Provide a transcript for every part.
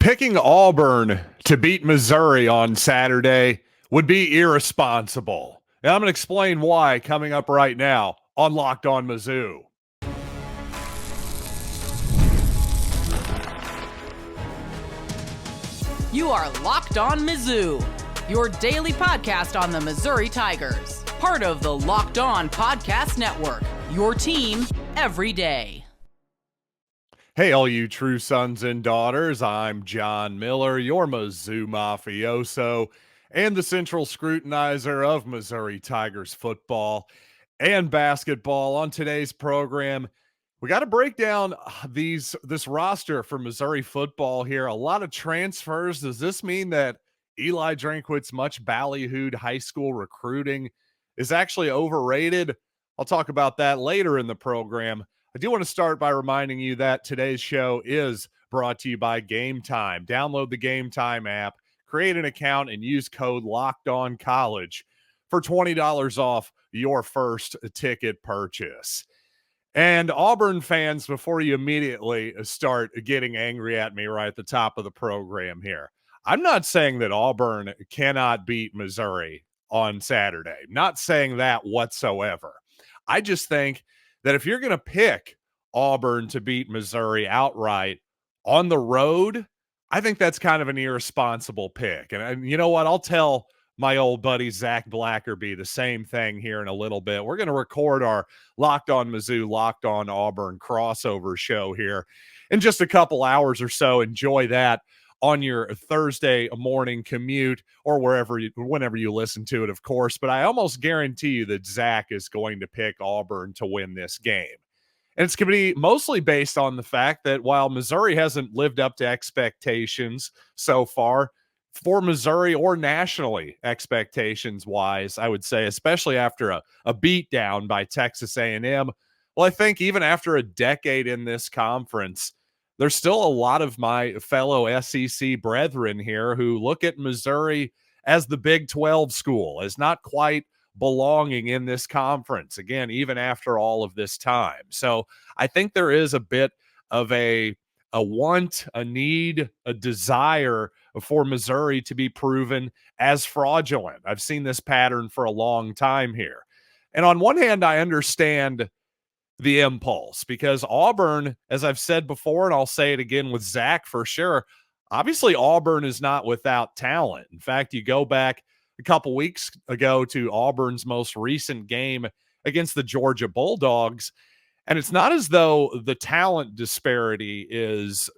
Picking Auburn to beat Missouri on Saturday would be irresponsible. And I'm going to explain why coming up right now on Locked On Mizzou. You are Locked On Mizzou, your daily podcast on the Missouri Tigers. Part of the Locked On Podcast Network, your team every day. Hey, all you true sons and daughters, I'm John Miller, your Mizzou mafioso and the central scrutinizer of Missouri Tigers football and basketball. On today's program, we got to break down this roster for Missouri football here. A lot of transfers. Does this mean that Eli Drinkwitz, much ballyhooed high school recruiting, is actually overrated? I'll talk about that later in the program. I do want to start by reminding you that today's show is brought to you by Gametime. Download the Gametime app, create an account, and use code LOCKEDONCollege for $20 off your first ticket purchase. And Auburn fans, before you immediately start getting angry at me right at the top of the program here, I'm not saying that Auburn cannot beat Missouri on Saturday. Not saying that whatsoever. I just think that if you're going to pick Auburn to beat Missouri outright on the road, I think that's kind of an irresponsible pick. And you know what? I'll tell my old buddy Zach Blackerby the same thing here in a little bit. We're going to record our Locked On Mizzou, Locked On Auburn crossover show here in just a couple hours or so. Enjoy that on your Thursday morning commute or whenever you listen to it, of course. But I almost guarantee you that Zach is going to pick Auburn to win this game. And it's going to be mostly based on the fact that while Missouri hasn't lived up to expectations so far, for Missouri or nationally expectations-wise, I would say, especially after a beatdown by Texas A&M, well, I think even after a decade in this conference, there's still a lot of my fellow SEC brethren here who look at Missouri as the Big 12 school, as not quite belonging in this conference, again, even after all of this time. So I think there is a bit of a want, a need, a desire for Missouri to be proven as fraudulent. I've seen this pattern for a long time here. And on one hand, I understand the impulse because Auburn, as I've said before, and I'll say it again with Zach for sure, obviously Auburn is not without talent. In fact, you go back a couple weeks ago to Auburn's most recent game against the Georgia Bulldogs, and it's not as though the talent disparity is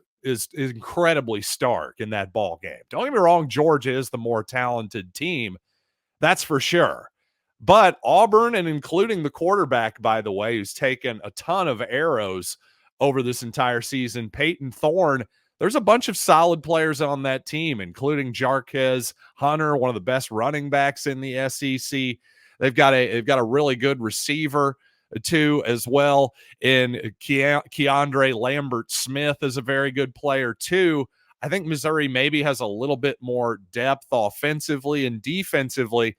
incredibly stark in that ball game. Don't get me wrong, Georgia is the more talented team, that's for sure. But Auburn, and including the quarterback, by the way, who's taken a ton of arrows over this entire season, Peyton Thorne, there's a bunch of solid players on that team, including Jarquez Hunter, one of the best running backs in the SEC. They've got a really good receiver too, as well. In Keandre Lambert-Smith is a very good player too. I think Missouri maybe has a little bit more depth offensively and defensively,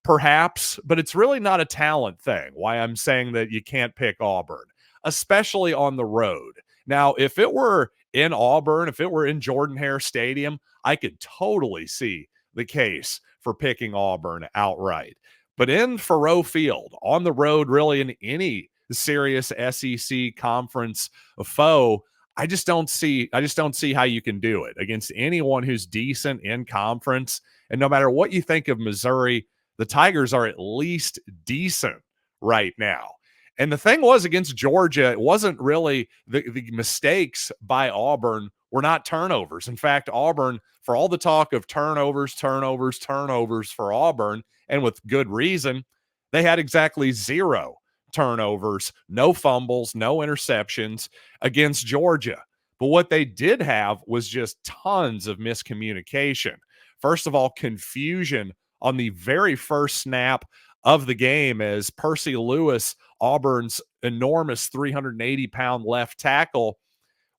perhaps, but it's really not a talent thing. Why I'm saying that you can't pick Auburn, especially on the road. Now, if it were in Auburn, if it were in Jordan-Hare Stadium, I could totally see the case for picking Auburn outright. But in Faurot Field, on the road, really in any serious SEC conference foe, I just don't see how you can do it against anyone who's decent in conference. And no matter what you think of Missouri, the Tigers are at least decent right now. And the thing was, against Georgia, it wasn't really the mistakes by Auburn were not turnovers. In fact, Auburn, for all the talk of turnovers for Auburn, and with good reason, they had exactly 0 turnovers, no fumbles, no interceptions against Georgia. But what they did have was just tons of miscommunication. First of all, confusion on the very first snap of the game as Percy Lewis, Auburn's enormous 380-pound left tackle,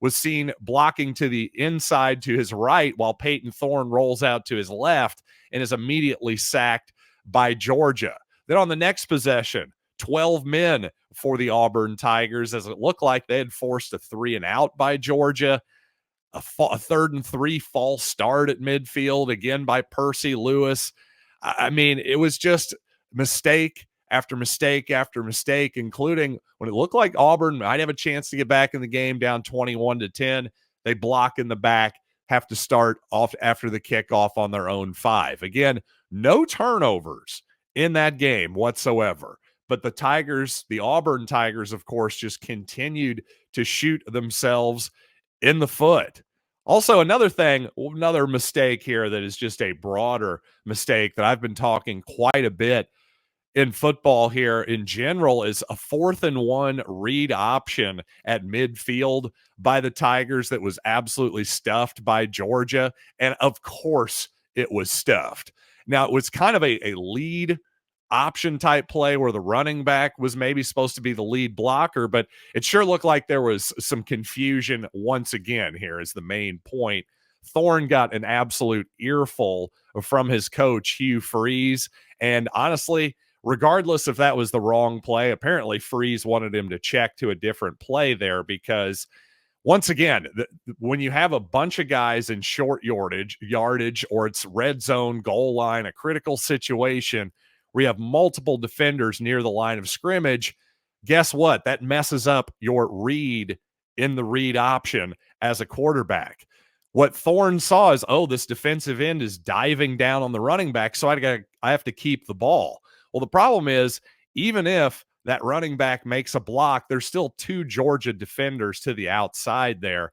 was seen blocking to the inside to his right while Peyton Thorne rolls out to his left and is immediately sacked by Georgia. Then on the next possession, 12 men for the Auburn Tigers as it looked like they had forced a 3-and-out by Georgia. a 3rd and 3 false start at midfield again by Percy Lewis. I mean, it was just mistake after mistake after mistake, including when it looked like Auburn might have a chance to get back in the game down 21-10. They block in the back, have to start off after the kickoff on their own 5. Again, no turnovers in that game whatsoever. But the Tigers, the Auburn Tigers, of course, just continued to shoot themselves in the foot. Also, another mistake here that is just a broader mistake that I've been talking quite a bit in football here in general is a 4th and 1 read option at midfield by the Tigers that was absolutely stuffed by Georgia. And of course, it was stuffed. Now, it was kind of a lead option type play where the running back was maybe supposed to be the lead blocker, but it sure looked like there was some confusion once again here is the main point. Thorne got an absolute earful from his coach, Hugh Freeze. And honestly, regardless if that was the wrong play, apparently Freeze wanted him to check to a different play there because once again, when you have a bunch of guys in short yardage, or it's red zone, goal line, a critical situation where you have multiple defenders near the line of scrimmage, guess what? That messes up your read in the read option as a quarterback. What Thorne saw is, oh, this defensive end is diving down on the running back, so I have to keep the ball. Well, the problem is, even if that running back makes a block, there's still 2 Georgia defenders to the outside there.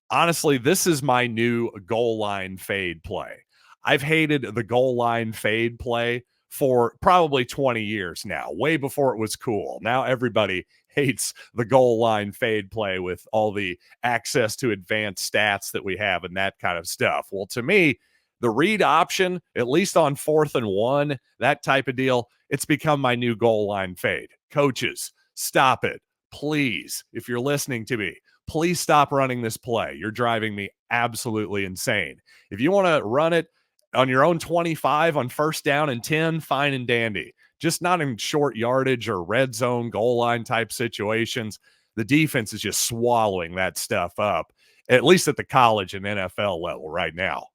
Honestly, this is my new goal line fade play. I've hated the goal line fade play for probably 20 years now, way before it was cool. Now everybody hates the goal line fade play with all the access to advanced stats that we have and that kind of stuff. Well, to me, the read option, at least on 4th and 1, that type of deal, it's become my new goal line fade. Coaches, stop it. Please, if you're listening to me, please stop running this play. You're driving me absolutely insane. If you want to run it on your own 25 on 1st down and 10, fine and dandy. Just not in short yardage or red zone goal line type situations. The defense is just swallowing that stuff up, at least at the college and NFL level right now.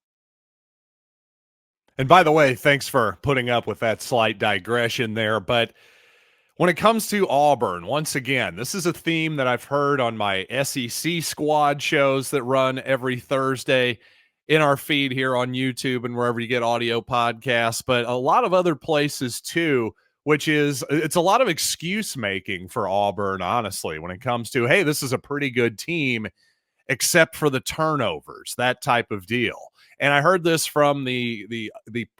And by the way, thanks for putting up with that slight digression there. But when it comes to Auburn, once again, this is a theme that I've heard on my SEC squad shows that run every Thursday in our feed here on YouTube and wherever you get audio podcasts, but a lot of other places too, which is it's a lot of excuse making for Auburn, honestly, when it comes to, hey, this is a pretty good team, except for the turnovers, that type of deal. And I heard this from the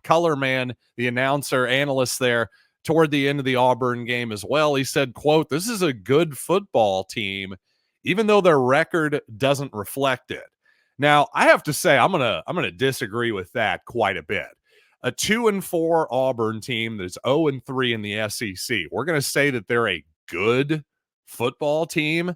color man, the announcer, analyst there toward the end of the Auburn game as well. He said, quote, "This is a good football team, even though their record doesn't reflect it." Now, I have to say, I'm gonna disagree with that quite a bit. A 2-4 Auburn team that's 0-3 in the SEC. We're gonna say that they're a good football team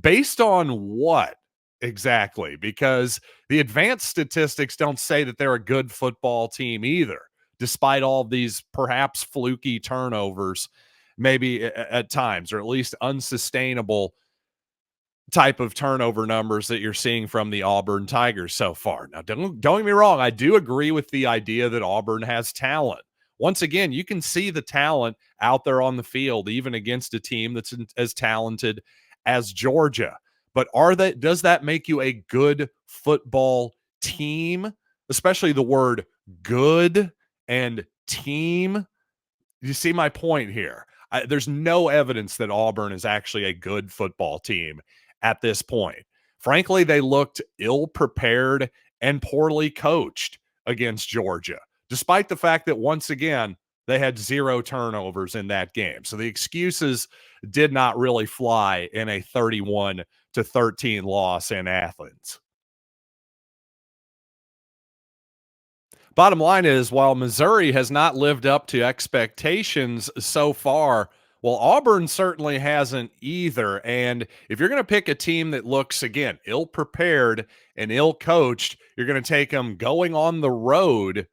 based on what exactly? Because the advanced statistics don't say that they're a good football team either, despite all these perhaps fluky turnovers, maybe at times, or at least unsustainable type of turnover numbers that you're seeing from the Auburn Tigers so far. Now, don't get me wrong. I do agree with the idea that Auburn has talent. Once again, you can see the talent out there on the field, even against a team that's as talented as Georgia. But does that make you a good football team? Especially the word good and team. You see my point here. There's no evidence that Auburn is actually a good football team at this point. Frankly, they looked ill-prepared and poorly coached against Georgia, despite the fact that, once again, they had 0 turnovers in that game. So the excuses did not really fly in a 31-13 loss in Athens. Bottom line is, while Missouri has not lived up to expectations so far, well, Auburn certainly hasn't either. And if you're going to pick a team that looks, again, ill-prepared and ill-coached, you're going to take them going on the road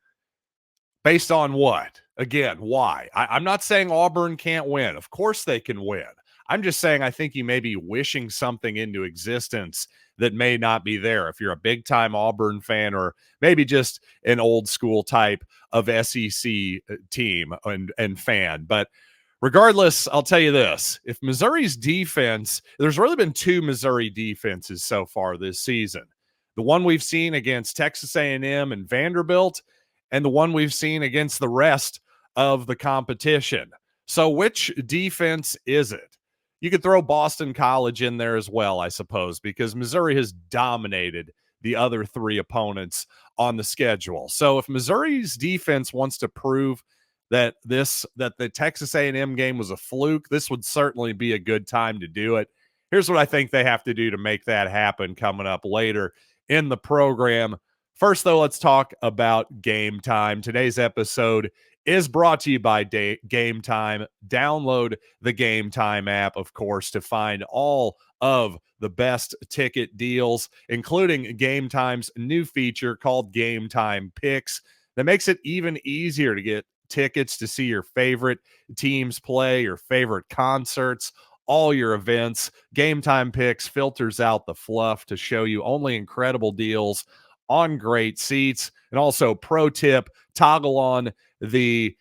based on what? Again, why? I'm not saying Auburn can't win. Of course they can win. I'm just saying I think you may be wishing something into existence that may not be there if you're a big time Auburn fan or maybe just an old school type of SEC team and fan. But regardless, I'll tell you this. If Missouri's defense, there's really been two Missouri defenses so far this season. The one we've seen against Texas A&M and Vanderbilt, and the one we've seen against the rest of the competition. So which defense is it? You could throw Boston College in there as well, I suppose, because Missouri has dominated the other three opponents on the schedule. So if Missouri's defense wants to prove that the Texas A&M game was a fluke, this would certainly be a good time to do it. Here's what I think they have to do to make that happen coming up later in the program. First, though, let's talk about Gametime. Today's episode is brought to you by Gametime. Download the Gametime app, of course, to find all of the best ticket deals, including Gametime's new feature called Gametime Picks that makes it even easier to get tickets to see your favorite teams play, your favorite concerts, all your events. Gametime Picks filters out the fluff to show you only incredible deals on great seats. And also, pro tip, toggle on the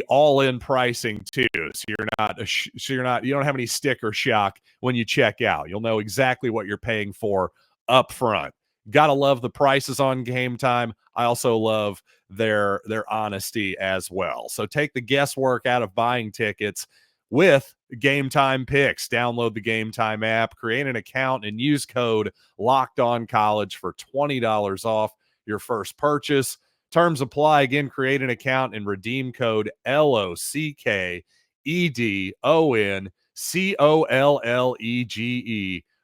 all-in pricing too, so you don't have any sticker shock when you check out. You'll know exactly what you're paying for up front. Gotta love the prices on Gametime. I also love their honesty as well. So take the guesswork out of buying tickets with Gametime Picks. Download the Gametime app, create an account, and use code LOCKEDONCollege for $20 off your first purchase. Terms apply. Again, create an account and redeem code LOCKEDONCOLLEGE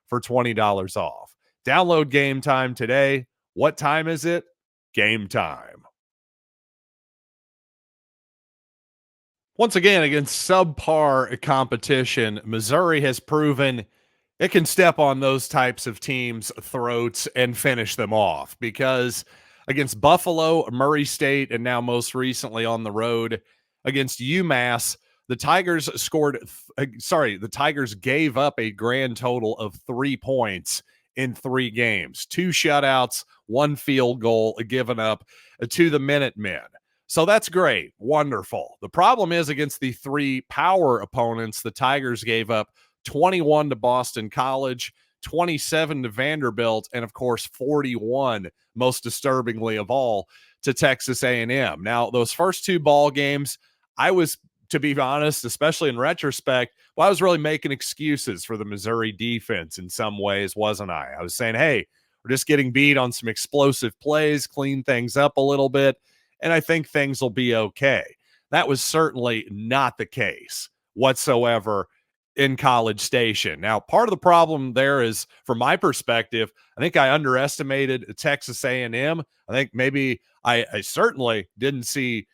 for $20 off. Download Gametime today. What time is it? Game time. Once again, against subpar competition, Missouri has proven it can step on those types of teams' throats and finish them off, because against Buffalo, Murray State, and now most recently on the road against UMass, the Tigers gave up a grand total of 3 points in 3 games, 2 shutouts, 1 field goal given up to the Minutemen. So that's great. Wonderful. The problem is against the 3 power opponents, the Tigers gave up 21 to Boston College, 27 to Vanderbilt, and of course 41, most disturbingly of all, to Texas A&M. Now, those first 2 ball games, I was, to be honest, especially in retrospect, well, I was really making excuses for the Missouri defense in some ways, wasn't I? I was saying, hey, we're just getting beat on some explosive plays, clean things up a little bit, and I think things will be okay. That was certainly not the case whatsoever in College Station. Now, part of the problem there is, from my perspective, I think I underestimated Texas A&M. I think maybe I certainly didn't see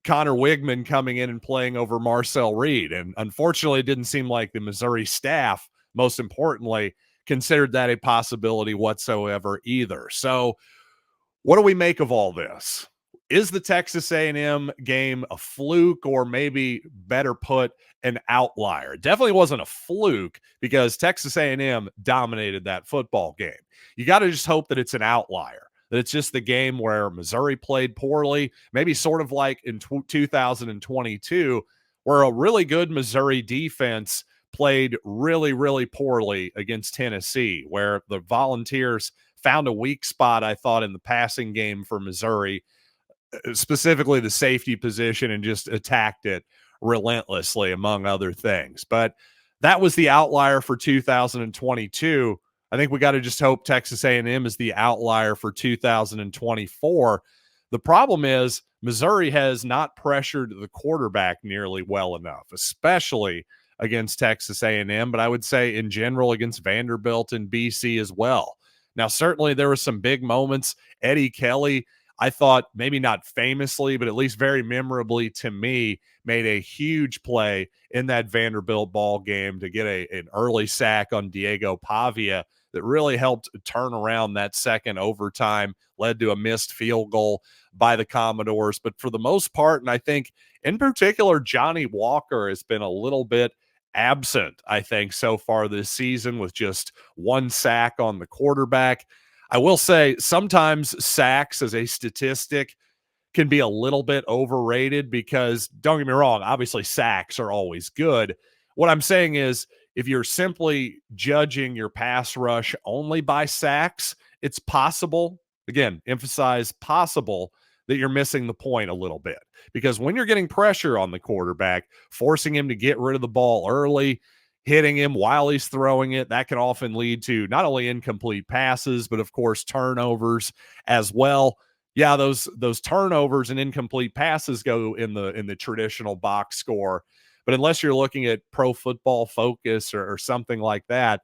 Connor Wigman coming in and playing over Marcel Reed. And unfortunately, it didn't seem like the Missouri staff, most importantly, considered that a possibility whatsoever either. So what do we make of all this? Is the Texas A&M game a fluke, or maybe better put, an outlier? It definitely wasn't a fluke, because Texas A&M dominated that football game. You got to just hope that it's an outlier, that it's just the game where Missouri played poorly, maybe sort of like in 2022, where a really good Missouri defense played really, really poorly against Tennessee, where the Volunteers found a weak spot, I thought, in the passing game for Missouri, specifically the safety position, and just attacked it relentlessly, among other things. But that was the outlier for 2022. I think we got to just hope Texas A&M is the outlier for 2024. The problem is Missouri has not pressured the quarterback nearly well enough, especially against Texas A&M, but I would say in general against Vanderbilt and BC as well. Now, certainly there were some big moments. Eddie Kelly, I thought, maybe not famously, but at least very memorably to me, made a huge play in that Vanderbilt ball game to get an early sack on Diego Pavia that really helped turn around that second overtime, led to a missed field goal by the Commodores. But for the most part, and I think in particular, Johnny Walker has been a little bit absent, I think, so far this season with just one sack on the quarterback. I will say sometimes sacks as a statistic can be a little bit overrated because don't get me wrong, obviously sacks are always good. What I'm saying is if you're simply judging your pass rush only by sacks, it's possible, again, emphasize possible, that you're missing the point a little bit. Because when you're getting pressure on the quarterback, forcing him to get rid of the ball early, hitting him while he's throwing it, that can often lead to not only incomplete passes, but of course turnovers as well. Yeah, those turnovers and incomplete passes go in the traditional box score. But unless you're looking at Pro Football Focus or something like that,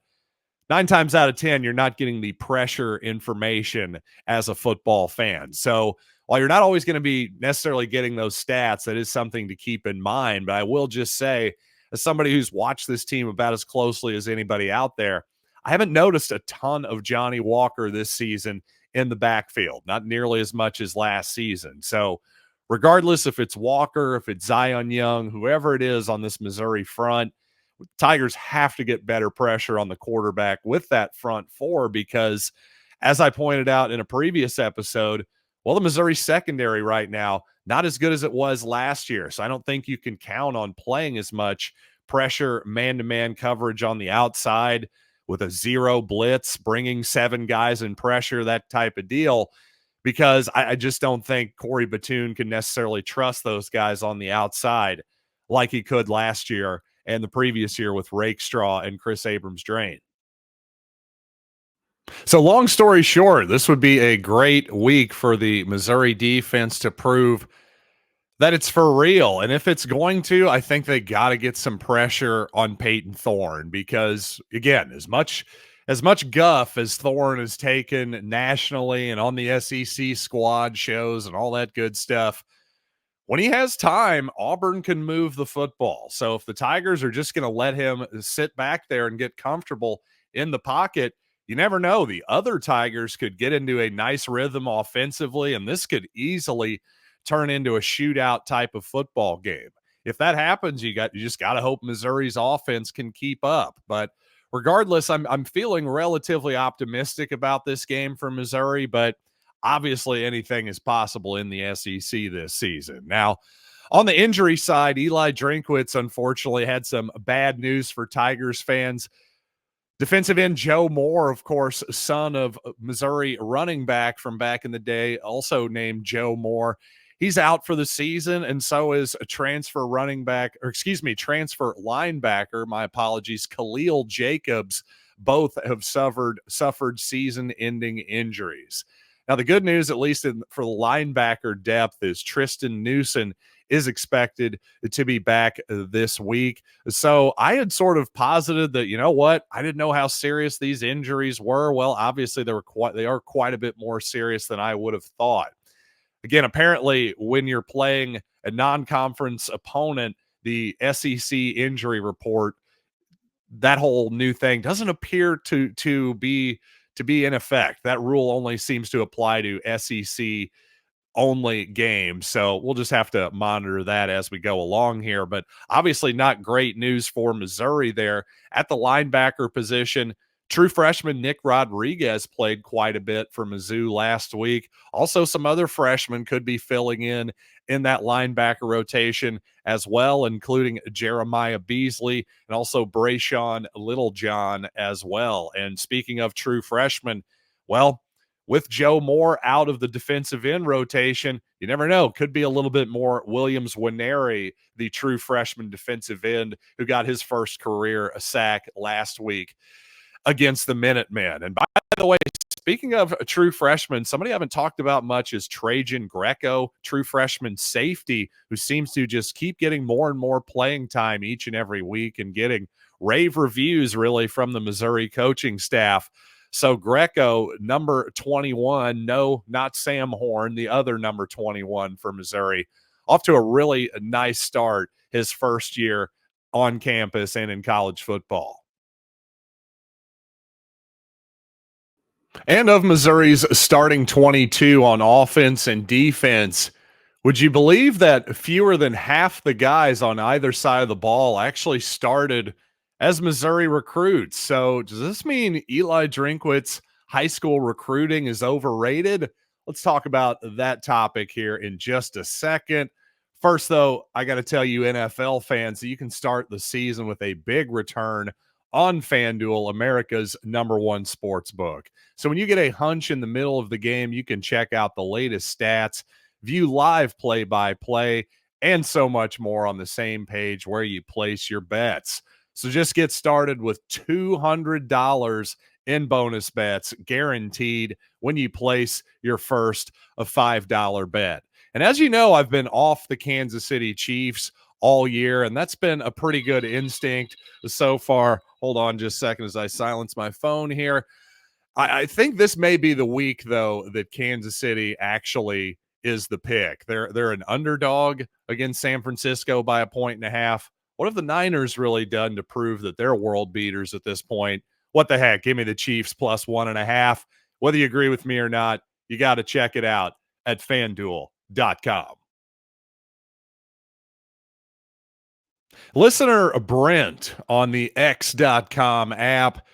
9 times out of 10, you're not getting the pressure information as a football fan. So while you're not always going to be necessarily getting those stats, that is something to keep in mind. But I will just say, as somebody who's watched this team about as closely as anybody out there, I haven't noticed a ton of Johnny Walker this season in the backfield, not nearly as much as last season. So regardless if it's Walker, if it's Zion Young, whoever it is on this Missouri front, Tigers have to get better pressure on the quarterback with that front four because, as I pointed out in a previous episode, well, the Missouri secondary right now, not as good as it was last year. So I don't think you can count on playing as much pressure, man-to-man coverage on the outside with a zero blitz, bringing 7 guys in pressure, that type of deal, because I just don't think Corey Batoon can necessarily trust those guys on the outside like he could last year and the previous year with Rakestraw and Chris Abrams-Drain. So long story short, this would be a great week for the Missouri defense to prove that it's for real. And if it's going to, I think they got to get some pressure on Peyton Thorne because, again, as much guff as Thorne has taken nationally and on the SEC squad shows and all that good stuff, when he has time, Auburn can move the football. So if the Tigers are just going to let him sit back there and get comfortable in the pocket, you never know. The other Tigers could get into a nice rhythm offensively, and this could easily turn into a shootout type of football game. If that happens, you just got to hope Missouri's offense can keep up. But regardless, I'm feeling relatively optimistic about this game for Missouri, but obviously anything is possible in the SEC this season. Now, on the injury side, Eli Drinkwitz unfortunately had some bad news for Tigers fans. Defensive end Joe Moore, of course, son of Missouri running back from back in the day, also named Joe Moore. He's out for the season, and so is a transfer linebacker, my apologies, Khalil Jacobs. Both have suffered season-ending injuries. Now, the good news, at least for the linebacker depth, is Tristan Newsom is expected to be back this week. So I had sort of posited that, you know what, I didn't know how serious these injuries were. Well, obviously they are quite a bit more serious than I would have thought. Again, apparently when you're playing a non-conference opponent, the SEC injury report, that whole new thing doesn't appear to be in effect. That rule only seems to apply to SEC only games. So we'll just have to monitor that as we go along here. But obviously not great news for Missouri there at the linebacker position. True freshman Nick Rodriguez played quite a bit for Mizzou last week. Also, some other freshmen could be filling in that linebacker rotation as well, including Jeremiah Beasley and also Brayshawn Littlejohn as well. And speaking of true freshmen, well, with Joe Moore out of the defensive end rotation, you never know. Could be a little bit more Williams Winery, the true freshman defensive end who got his first career sack last week against the Minutemen. And by the way, speaking of a true freshman, somebody I haven't talked about much is Trajan Greco, true freshman safety, who seems to just keep getting more and more playing time each and every week and getting rave reviews really from the Missouri coaching staff. So Greco, number 21, no, not Sam Horn, the other number 21 for Missouri, off to a really nice start his first year on campus and in college football. And of Missouri's starting 22 on offense and defense, Would you believe that fewer than half the guys on either side of the ball actually started as Missouri recruits? So, does this mean Eli Drinkwitz high school recruiting is overrated? Let's talk about that topic here in just a second. First, though, I got to tell you, NFL fans, that you can start the season with a big return on FanDuel, America's #1 sports book. So, when you get a hunch in the middle of the game, you can check out the latest stats, view live play-by-play, and so much more on the same page where you place your bets. So just get started with $200 in bonus bets guaranteed when you place your first $5 bet. And as you know, I've been off the Kansas City Chiefs all year, and that's been a pretty good instinct so far. Hold on just a second as I silence my phone here. I think this may be the week, though, that Kansas City actually is the pick. They're an underdog against San Francisco by 1.5. What have the Niners really done to prove that they're world beaters at this point? What the heck? Give me the Chiefs plus 1.5. Whether you agree with me or not, you got to check it out at FanDuel.com. Listener Brent on the X.com app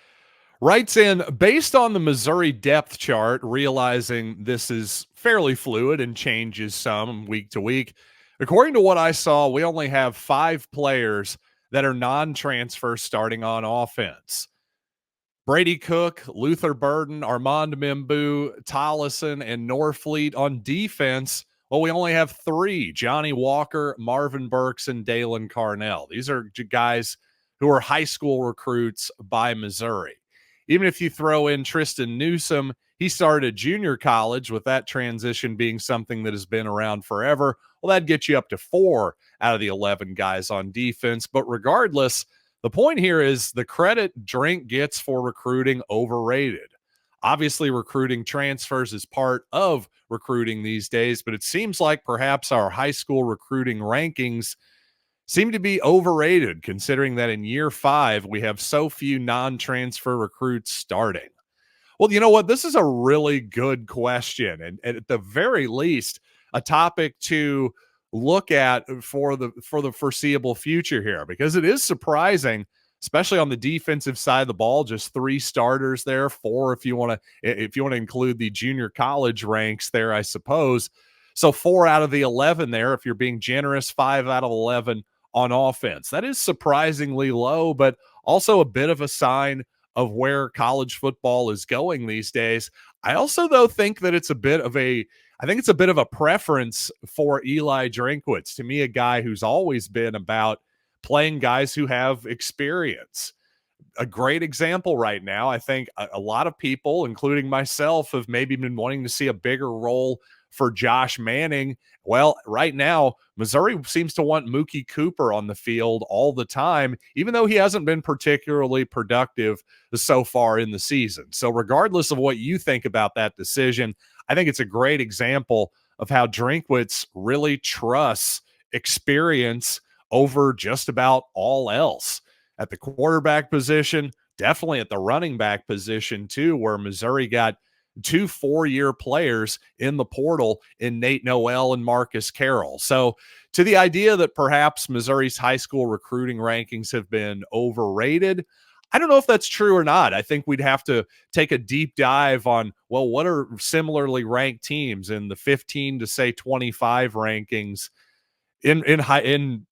writes in, based on the Missouri depth chart, realizing this is fairly fluid and changes some week to week. According to what I saw, we only have 5 players that are non-transfer starting on offense. Brady Cook, Luther Burden, Armand Membu, Tollison, and Norfleet. On defense, well, we only have 3, Johnny Walker, Marvin Burks, and Dalen Carnell. These are guys who are high school recruits by Missouri. Even if you throw in Tristan Newsome, he started at junior college, with that transition being something that has been around forever. Well, that'd get you up to 4 out of the 11 guys on defense. But regardless, the point here is the credit Drink gets for recruiting overrated. Obviously, recruiting transfers is part of recruiting these days, but it seems like perhaps our high school recruiting rankings seem to be overrated, considering that in year 5, we have so few non-transfer recruits starting. Well, you know what? This is a really good question, and at the very least, a topic to look at for the foreseeable future here, because it is surprising, especially on the defensive side of the ball. Just 3 starters there, 4 if you want to include the junior college ranks there, I suppose. So 4 out of the 11 there, if you're being generous, 5 out of 11 on offense. That is surprisingly low, but also a bit of a sign of where college football is going these days. I also, though, think that it's a bit of a preference for Eli Drinkwitz. To me, a guy who's always been about playing guys who have experience. A great example right now, I think a lot of people, including myself, have maybe been wanting to see a bigger role for Josh Manning. Well, right now, Missouri seems to want Mookie Cooper on the field all the time, even though he hasn't been particularly productive so far in the season. So regardless of what you think about that decision, I think it's a great example of how Drinkwitz really trusts experience over just about all else. At the quarterback position, definitely at the running back position too, where Missouri got 2 4-year players in the portal in Nate Noel and Marcus Carroll. So to the idea that perhaps Missouri's high school recruiting rankings have been overrated, I don't know if that's true or not. I think we'd have to take a deep dive on, well, what are similarly ranked teams in the 15 to say 25 rankings in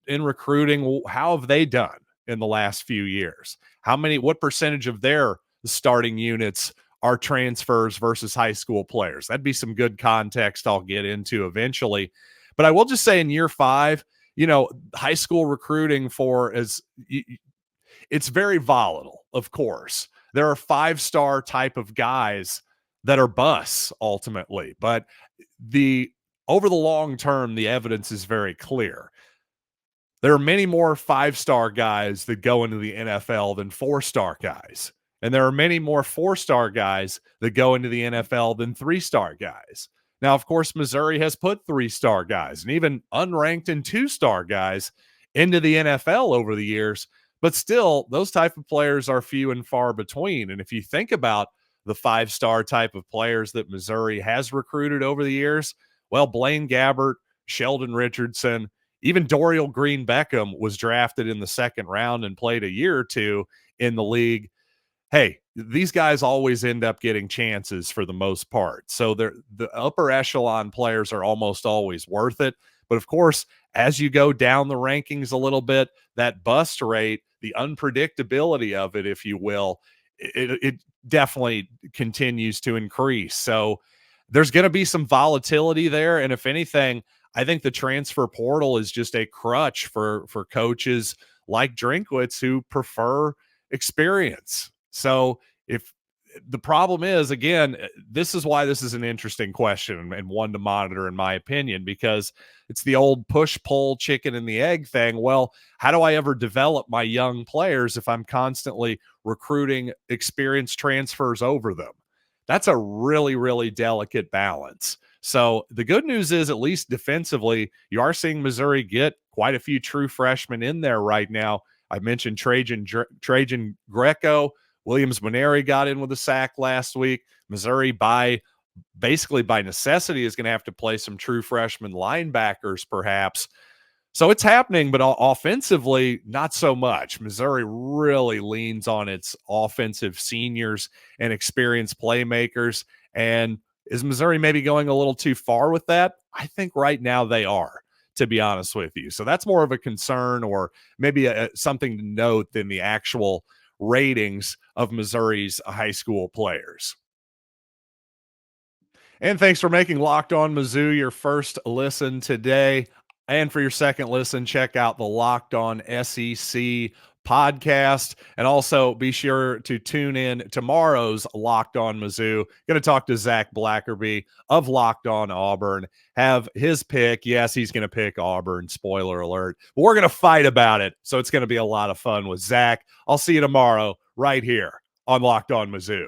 recruiting? How have they done in the last few years? What percentage of their starting units are transfers versus high school players? That'd be some good context I'll get into eventually. But I will just say in year 5, high school recruiting it's very volatile, of course. There are 5-star type of guys that are busts ultimately, but over the long term, the evidence is very clear. There are many more 5-star guys that go into the NFL than 4-star guys. And there are many more 4-star guys that go into the NFL than 3-star guys. Now, of course, Missouri has put 3-star guys and even unranked and 2-star guys into the NFL over the years. But still, those type of players are few and far between. And if you think about the 5-star type of players that Missouri has recruited over the years, well, Blaine Gabbert, Sheldon Richardson, even Dorial Green Beckham was drafted in the second round and played a year or two in the league. Hey, these guys always end up getting chances for the most part. So the upper echelon players are almost always worth it. But of course, as you go down the rankings a little bit, that bust rate, the unpredictability of it, if you will, it definitely continues to increase. So there's going to be some volatility there. And if anything, I think the transfer portal is just a crutch for coaches like Drinkwitz who prefer experience. So if the problem is, again, this is why this is an interesting question and one to monitor, in my opinion, because it's the old push pull chicken and the egg thing. Well, how do I ever develop my young players if I'm constantly recruiting experienced transfers over them? That's a really, really delicate balance. So the good news is, at least defensively, you are seeing Missouri get quite a few true freshmen in there right now. I mentioned Trajan Greco. Williams Maneri got in with a sack last week. Missouri, basically by necessity, is going to have to play some true freshman linebackers, perhaps. So it's happening, but offensively, not so much. Missouri really leans on its offensive seniors and experienced playmakers. And is Missouri maybe going a little too far with that? I think right now they are, to be honest with you. So that's more of a concern, or maybe something to note than the actual ratings of Missouri's high school players. And thanks for making Locked On Mizzou your first listen today. And for your second listen, check out the Locked On SEC podcast. And also be sure to tune in tomorrow's Locked On Mizzou. Going to talk to Zach Blackerby of Locked On Auburn. Have his pick. Yes, he's going to pick Auburn. Spoiler alert. But we're going to fight about it. So it's going to be a lot of fun with Zach. I'll see you tomorrow right here on Locked On Mizzou.